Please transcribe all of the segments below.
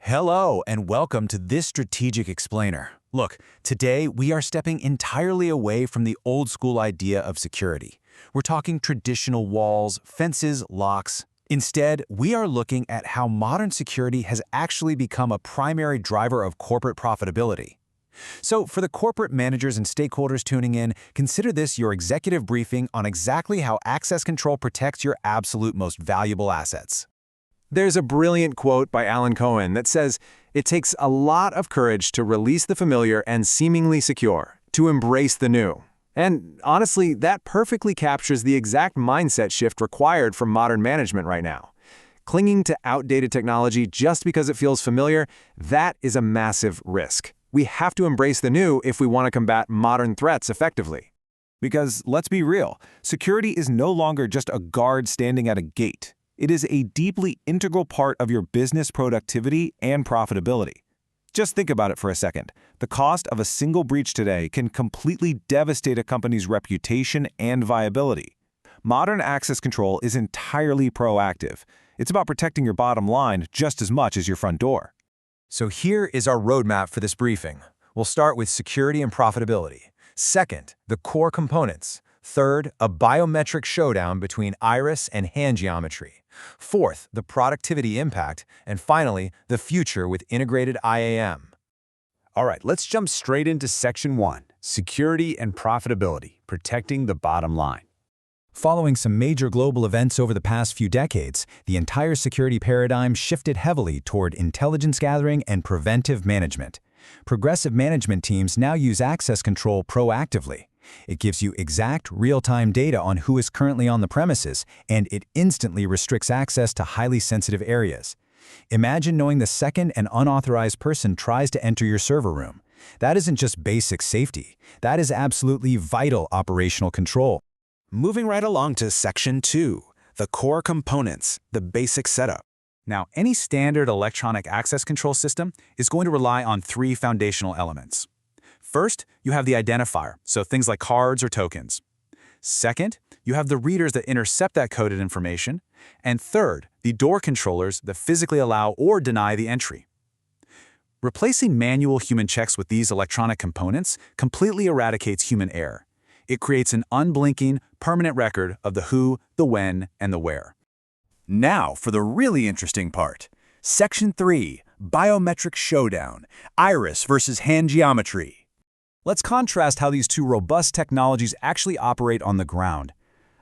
Hello and welcome to this strategic explainer. Look, today we are stepping entirely away from the old school idea of security. We're talking traditional walls, fences, locks. Instead, we are looking at how modern security has actually become a primary driver of corporate profitability. So for the corporate managers and stakeholders tuning in, consider this your executive briefing on exactly how access control protects your absolute most valuable assets. There's a brilliant quote by Alan Cohen that says, "It takes a lot of courage to release the familiar and seemingly secure, to embrace the new." And honestly, that perfectly captures the exact mindset shift required from modern management right now. Clinging to outdated technology just because it feels familiar, that is a massive risk. We have to embrace the new if we want to combat modern threats effectively. Because let's be real, security is no longer just a guard standing at a gate. It is a deeply integral part of your business productivity and profitability. Just think about it for a second. The cost of a single breach today can completely devastate a company's reputation and viability. Modern access control is entirely proactive. It's about protecting your bottom line just as much as your front door. So here is our roadmap for this briefing. We'll start with security and profitability. Second, the core components. Third, a biometric showdown between iris and hand geometry. Fourth, the productivity impact. And finally, the future with integrated IAM. All right, let's jump straight into Section 1, Security and Profitability, Protecting the Bottom Line. Following some major global events over the past few decades, the entire security paradigm shifted heavily toward intelligence gathering and preventive management. Progressive management teams now use access control proactively. It gives you exact, real-time data on who is currently on the premises, and it instantly restricts access to highly sensitive areas. Imagine knowing the second an unauthorized person tries to enter your server room. That isn't just basic safety. That is absolutely vital operational control. Moving right along to Section 2, the core components, the basic setup. Now, any standard electronic access control system is going to rely on three foundational elements. First, you have the identifier, so things like cards or tokens. Second, you have the readers that intercept that coded information. And third, the door controllers that physically allow or deny the entry. Replacing manual human checks with these electronic components completely eradicates human error. It creates an unblinking, permanent record of the who, the when, and the where. Now for the really interesting part. Section 3, Biometric Showdown, Iris versus Hand Geometry. Let's contrast how these two robust technologies actually operate on the ground.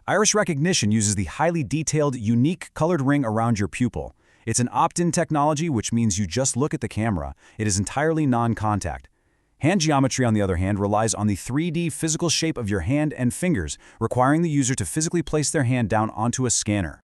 Iris recognition uses the highly detailed, unique colored ring around your pupil. It's an opt-in technology, which means you just look at the camera. It is entirely non-contact. Hand geometry, on the other hand, relies on the 3D physical shape of your hand and fingers, requiring the user to physically place their hand down onto a scanner.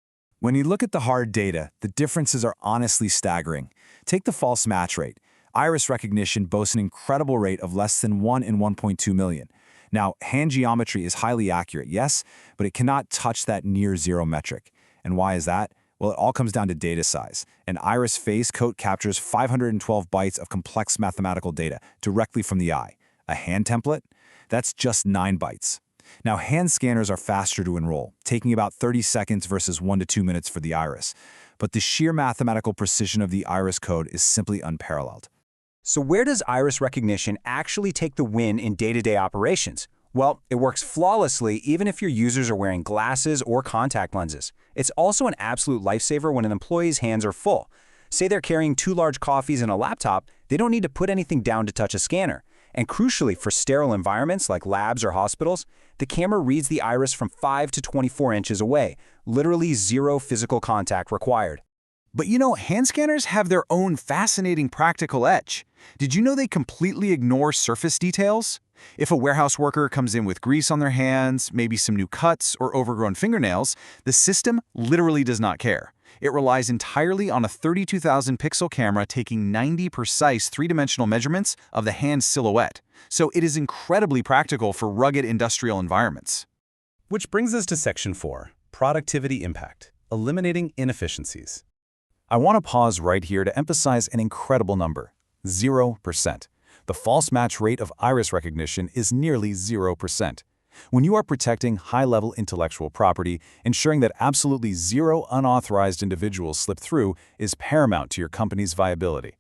When you look at the hard data, the differences are honestly staggering. Take the false match rate. Iris recognition boasts an incredible rate of less than 1 in 1.2 million. Now, hand geometry is highly accurate, yes, but it cannot touch that near zero metric. And why is that? Well, it all comes down to data size. An iris face coat captures 512 bytes of complex mathematical data directly from the eye. A hand template? That's just 9 bytes. Now, hand scanners are faster to enroll, taking about 30 seconds versus 1 to 2 minutes for the iris. But the sheer mathematical precision of the iris code is simply unparalleled. So where does iris recognition actually take the win in day-to-day operations? Well, it works flawlessly even if your users are wearing glasses or contact lenses. It's also an absolute lifesaver when an employee's hands are full. Say they're carrying 2 large coffees and a laptop, they don't need to put anything down to touch a scanner. And crucially, for sterile environments like labs or hospitals, the camera reads the iris from 5 to 24 inches away, literally zero physical contact required. But you know, hand scanners have their own fascinating practical edge. Did you know they completely ignore surface details? If a warehouse worker comes in with grease on their hands, maybe some new cuts or overgrown fingernails, the system literally does not care. It relies entirely on a 32,000 pixel camera taking 90 precise three-dimensional measurements of the hand silhouette. So it is incredibly practical for rugged industrial environments. Which brings us to Section 4, Productivity Impact, Eliminating Inefficiencies. I want to pause right here to emphasize an incredible number, 0%. The false match rate of iris recognition is nearly 0%. When you are protecting high-level intellectual property, ensuring that absolutely zero unauthorized individuals slip through is paramount to your company's viability.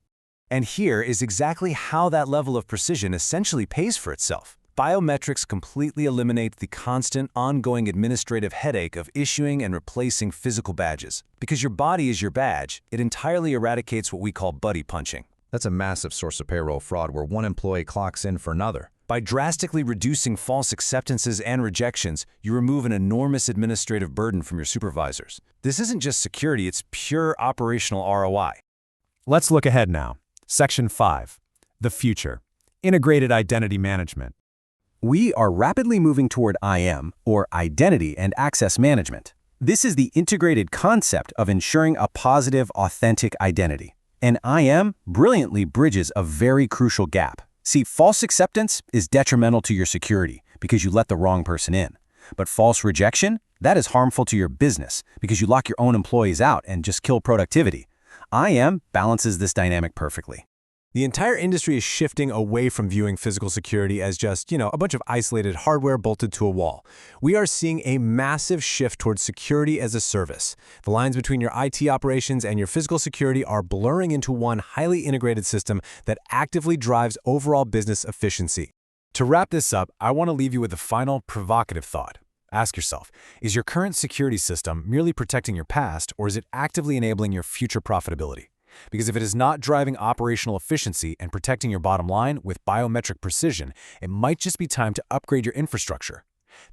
And here is exactly how that level of precision essentially pays for itself. Biometrics completely eliminate the constant, ongoing administrative headache of issuing and replacing physical badges. Because your body is your badge, it entirely eradicates what we call buddy punching. That's a massive source of payroll fraud where one employee clocks in for another. By drastically reducing false acceptances and rejections, you remove an enormous administrative burden from your supervisors. This isn't just security, it's pure operational ROI. Let's look ahead now. Section 5. The future. Integrated identity management. We are rapidly moving toward IAM, or Identity and Access Management. This is the integrated concept of ensuring a positive, authentic identity. And IAM brilliantly bridges a very crucial gap. See, false acceptance is detrimental to your security because you let the wrong person in. But false rejection, that is harmful to your business because you lock your own employees out and just kill productivity. IAM balances this dynamic perfectly. The entire industry is shifting away from viewing physical security as just, a bunch of isolated hardware bolted to a wall. We are seeing a massive shift towards security as a service. The lines between your IT operations and your physical security are blurring into one highly integrated system that actively drives overall business efficiency. To wrap this up, I want to leave you with a final provocative thought. Ask yourself, is your current security system merely protecting your past, or is it actively enabling your future profitability? Because if it is not driving operational efficiency and protecting your bottom line with biometric precision, it might just be time to upgrade your infrastructure.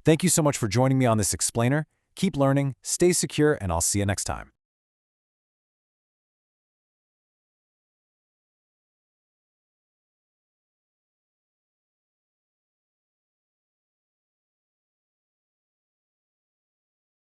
Thank you so much for joining me on this explainer. Keep learning, stay secure, and I'll see you next time.